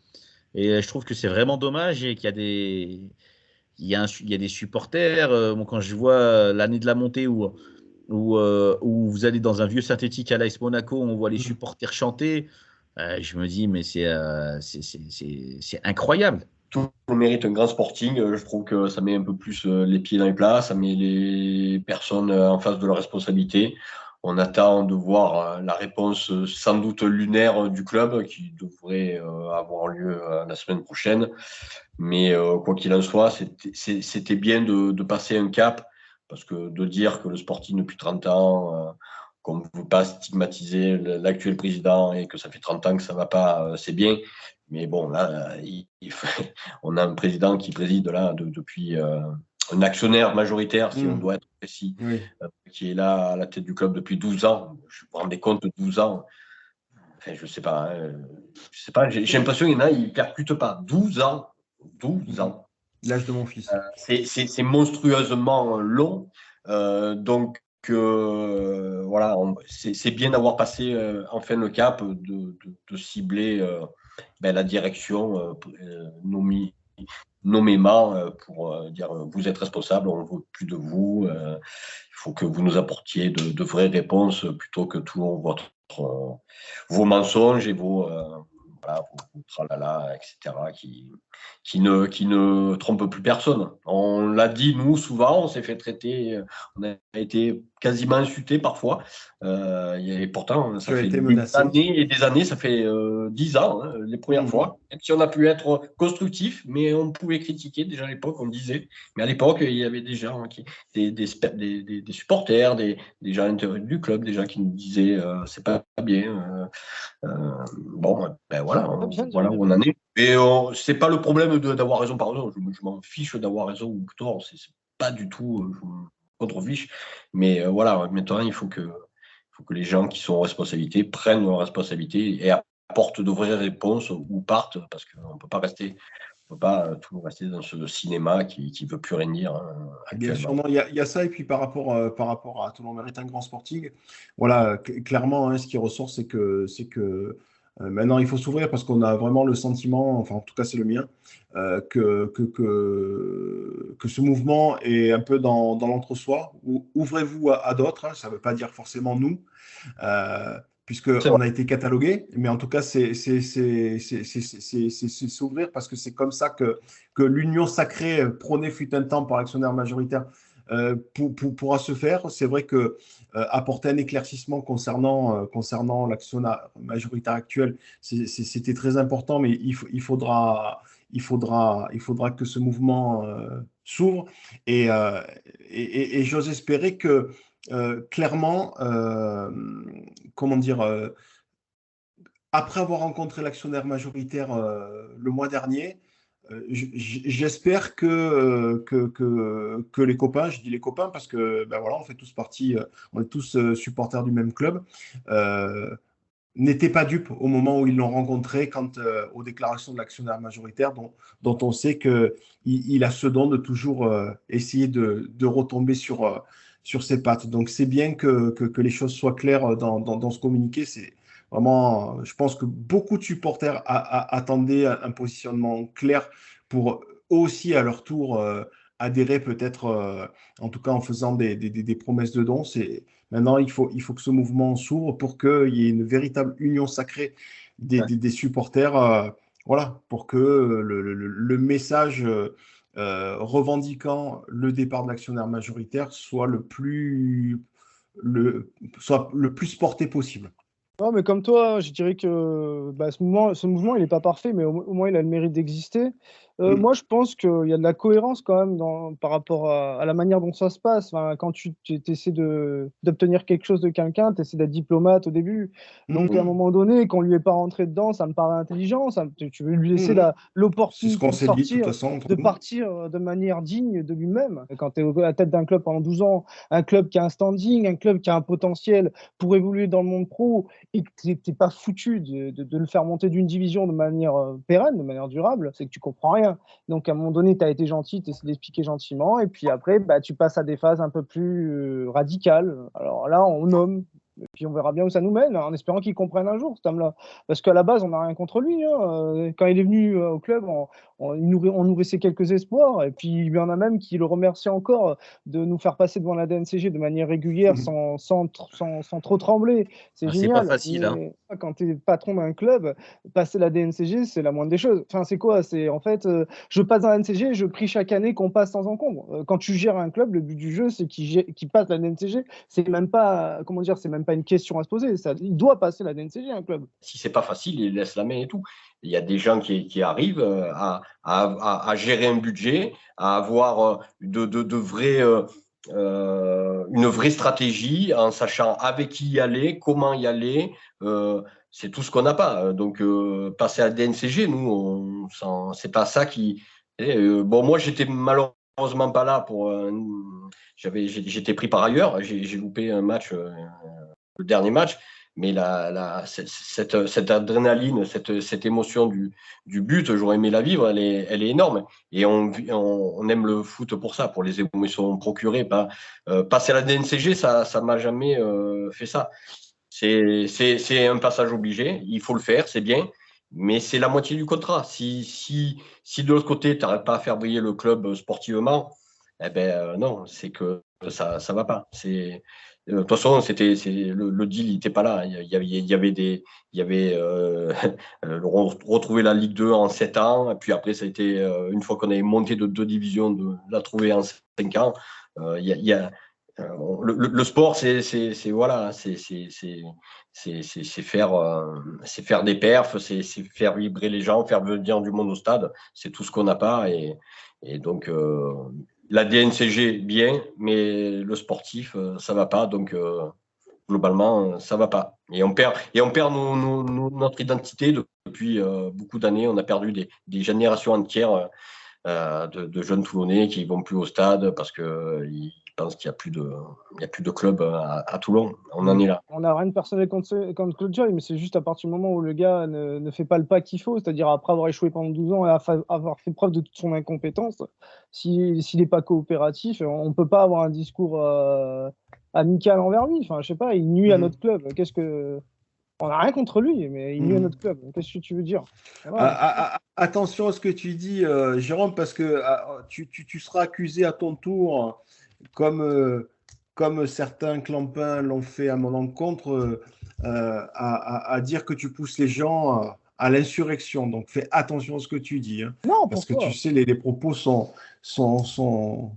Et je trouve que c'est vraiment dommage et qu'il y a il y a des supporters. Bon, quand je vois l'année de la montée où vous allez dans un vieux synthétique à l'AS Monaco, on voit les supporters chanter, je me dis, mais c'est incroyable. Tout mérite un grand Sporting. Je trouve que ça met un peu plus les pieds dans les plats, ça met les personnes en face de leurs responsabilités. On attend de voir la réponse sans doute lunaire du club qui devrait avoir lieu la semaine prochaine. Mais quoi qu'il en soit, c'était bien de passer un cap parce que de dire que le Sporting depuis 30 ans, qu'on ne veut pas stigmatiser l'actuel président et que ça fait 30 ans que ça ne va pas, c'est bien. Mais bon, là, on a un président qui préside là depuis un actionnaire majoritaire, si on doit être précis, qui est là à la tête du club depuis 12 ans. Je me rendais compte de 12 ans. Enfin, je ne sais pas. Je sais pas. J'ai l'impression qu'il y en a, ils ne percutent pas. 12 ans. 12 ans. L'âge de mon fils. C'est monstrueusement long. Donc, voilà, c'est bien d'avoir passé enfin le cap de cibler la direction nommément pour dire vous êtes responsable, on ne veut plus de vous. Il faut que vous nous apportiez de vraies réponses plutôt que tous vos mensonges et vos tralala, etc., qui ne trompent plus personne. On l'a dit, nous, souvent, on s'est fait traiter, on a été quasiment insulté parfois. Et pourtant, ça fait des années et des années, ça fait 10 ans, hein, les premières fois. Même si on a pu être constructif, mais on pouvait critiquer déjà à l'époque, on disait. Mais à l'époque, il y avait des gens, des supporters, des gens du club, des gens qui nous disaient c'est pas bien. Bon, ben voilà, voilà où on en est. Et c'est pas le problème d'avoir raison par raison. Je m'en fiche d'avoir raison ou tort. C'est pas du tout contre-fiche. Mais voilà, maintenant, il faut que les gens qui sont en responsabilité prennent leurs responsabilités et apportent de vraies réponses ou partent parce qu'on ne peut pas rester. On ne peut pas toujours rester dans ce cinéma qui ne veut plus rien dire Bien actuellement. sûr, non, il y a ça. Et puis par rapport à tout le monde mérite un grand Sporting, voilà, clairement, hein, ce qui ressort, c'est que maintenant, il faut s'ouvrir parce qu'on a vraiment le sentiment, enfin en tout cas c'est le mien, que ce mouvement est un peu dans l'entre-soi. Ouvrez-vous à d'autres, hein, ça ne veut pas dire forcément nous. Puisqu'on a été catalogué, mais en tout cas, c'est s'ouvrir parce que c'est comme ça que l'union sacrée prônée fut un temps par l'actionnaire majoritaire pourra se faire. C'est vrai que apporter un éclaircissement concernant l'actionnaire majoritaire actuel, c'était très important, mais il faudra que ce mouvement s'ouvre et j'ose espérer que clairement, comment dire, après avoir rencontré l'actionnaire majoritaire le mois dernier, j'espère que les copains, je dis les copains parce que ben voilà, on fait tous partie, on est tous supporters du même club, n'étaient pas dupes au moment où ils l'ont rencontré aux déclarations de l'actionnaire majoritaire dont on sait qu'il a ce don de toujours essayer de retomber sur ses pattes. Donc c'est bien que les choses soient claires dans ce communiqué. C'est vraiment, je pense que beaucoup de supporters attendaient un positionnement clair pour eux aussi à leur tour adhérer peut-être, en tout cas en faisant des promesses de dons. Maintenant, il faut que ce mouvement s'ouvre pour qu'il y ait une véritable union sacrée des supporters, voilà, pour que le message revendiquant le départ de l'actionnaire majoritaire soit le plus porté possible. Non, mais comme toi, je dirais que ce mouvement, il n'est pas parfait, mais au moins, il a le mérite d'exister. Moi, je pense qu'il y a de la cohérence quand même par rapport à la manière dont ça se passe. Enfin, quand tu essaies d'obtenir quelque chose de quelqu'un, tu essaies d'être diplomate au début. Donc, à un moment donné, qu'on lui est pas rentré dedans, ça me paraît intelligent. Tu veux lui laisser C'est ce l'opportunité qu'on de s'est dit de toute sortir, façon entre de nous. partir de manière digne de lui-même. Quand tu es à la tête d'un club pendant 12 ans, un club qui a un standing, un club qui a un potentiel pour évoluer dans le monde pro et que tu n'es pas foutu de le faire monter d'une division de manière pérenne, de manière durable, c'est que tu comprends rien. Donc, à un moment donné, tu as été gentil, tu essaies d'expliquer gentiment, et puis après, tu passes à des phases un peu plus radicales. Alors là, on nomme, et puis on verra bien où ça nous mène, en espérant qu'il comprenne un jour, cet homme-là. Parce qu'à la base, on n'a rien contre lui. Quand il est venu au club, on nourrissait quelques espoirs, et puis il y en a même qui le remerciaient encore de nous faire passer devant la DNCG de manière régulière, sans trop trembler. C'est C'est pas génial. facile. Mais quand tu es patron d'un club, passer la DNCG, c'est la moindre des choses. Enfin, c'est quoi? C'est en fait, je passe dans la DNCG, je prie chaque année qu'on passe sans encombre. Quand tu gères un club, le but du jeu, c'est qu'il passe la DNCG. C'est même pas, comment dire, c'est même pas une question à se poser. Il doit passer la DNCG, un club. Si c'est pas facile, il laisse la main et tout. Il y a des gens qui arrivent à gérer un budget, à avoir une vraie stratégie en sachant avec qui y aller, comment y aller. C'est tout ce qu'on n'a pas. Donc, passer à la DNCG, nous, c'est pas ça qui. Bon, moi, j'étais malheureusement pas là pour. J'étais pris par ailleurs. J'ai loupé un match, le dernier match. Mais cette adrénaline, cette émotion du but, j'aurais aimé la vivre, elle est énorme. Et on aime le foot pour ça, pour les émotions procurées. Passer à la DNCG, ça m'a jamais fait ça. C'est un passage obligé, il faut le faire, c'est bien, mais c'est la moitié du contrat. Si de l'autre côté, tu n'arrives pas à faire briller le club sportivement, eh ben non, c'est que ça va pas. De toute façon, le deal n'était pas là. Il y avait retrouver la Ligue 2 en 7 ans, et puis après, ça a été, une fois qu'on avait monté de 2 divisions, de la trouver en 5 ans. Le sport, c'est voilà, c'est faire des perfs, c'est faire vibrer les gens, faire venir du monde au stade. C'est tout ce qu'on n'a pas. Et donc, la DNCG, bien, mais le sportif, ça va pas. Donc, globalement, ça va pas. Et on perd notre identité depuis beaucoup d'années. On a perdu des générations entières de jeunes Toulonnais qui vont plus au stade parce qu'ils pensent qu'il n'y a plus de club à Toulon. On en est là. On n'a rien de personnel contre Claude Joy, mais c'est juste à partir du moment où le gars ne fait pas le pas qu'il faut, c'est-à-dire après avoir échoué pendant 12 ans et avoir fait preuve de toute son incompétence, s'il n'est pas coopératif, on ne peut pas avoir un discours amical envers lui. Enfin, je sais pas, il nuit à notre club. On n'a rien contre lui, mais il nuit à notre club. Qu'est-ce que tu veux dire? Voilà. Attention à ce que tu dis, Jérôme, parce que tu seras accusé à ton tour, comme certains clampins l'ont fait à mon encontre, à dire que tu pousses les gens à l'insurrection. Donc fais attention à ce que tu dis. Hein, non, parce que pourquoi? tu sais, les propos sont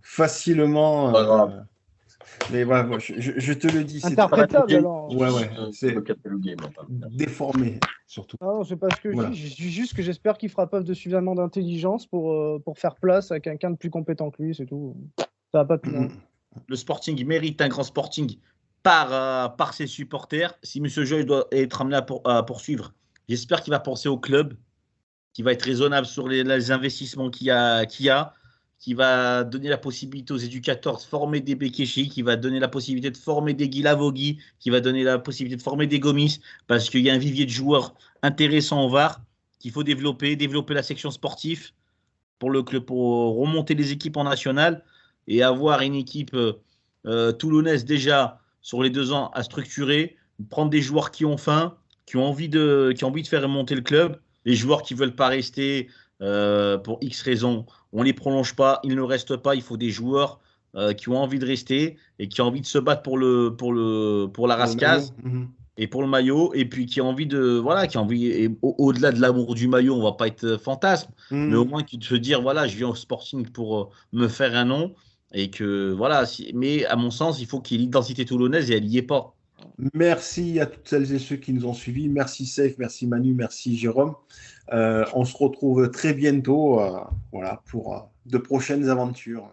facilement. Mais voilà, je te le dis, c'est interprétable alors. Ouais, c'est déformé surtout. Non, c'est pas ce que Voilà. je dis. Je dis juste que j'espère qu'il fera preuve de suffisamment d'intelligence pour faire place à quelqu'un de plus compétent que lui, c'est tout. Ça va pas plus loin. Le Sporting mérite un grand Sporting par ses supporters. Si M. Joy doit être amené à poursuivre, j'espère qu'il va penser au club, qu'il va être raisonnable sur les investissements qu'il y a, qui va donner la possibilité aux éducateurs de former des Bekeshi, qui va donner la possibilité de former des Guy Lavogui, qui va donner la possibilité de former des Gomis, parce qu'il y a un vivier de joueurs intéressants au VAR qu'il faut développer la section sportive pour le club, pour remonter les équipes en nationale et avoir une équipe toulonnaise déjà sur les 2 ans à structurer, prendre des joueurs qui ont faim, qui ont envie de faire remonter le club, les joueurs qui ne veulent pas rester pour X raisons, on ne les prolonge pas, ils ne restent pas, il faut des joueurs qui ont envie de rester et qui ont envie de se battre pour la rascasse et pour le maillot, et puis qui a envie au-delà de l'amour du maillot, on ne va pas être fantasme, mais au moins tu te dire, voilà, je viens au Sporting pour me faire un nom, et que voilà, mais à mon sens, il faut qu'il y ait l'identité toulonnaise et elle n'y est pas. Merci à toutes celles et ceux qui nous ont suivis. Merci Safe, merci Manu, merci Jérôme. On se retrouve très bientôt voilà, pour de prochaines aventures.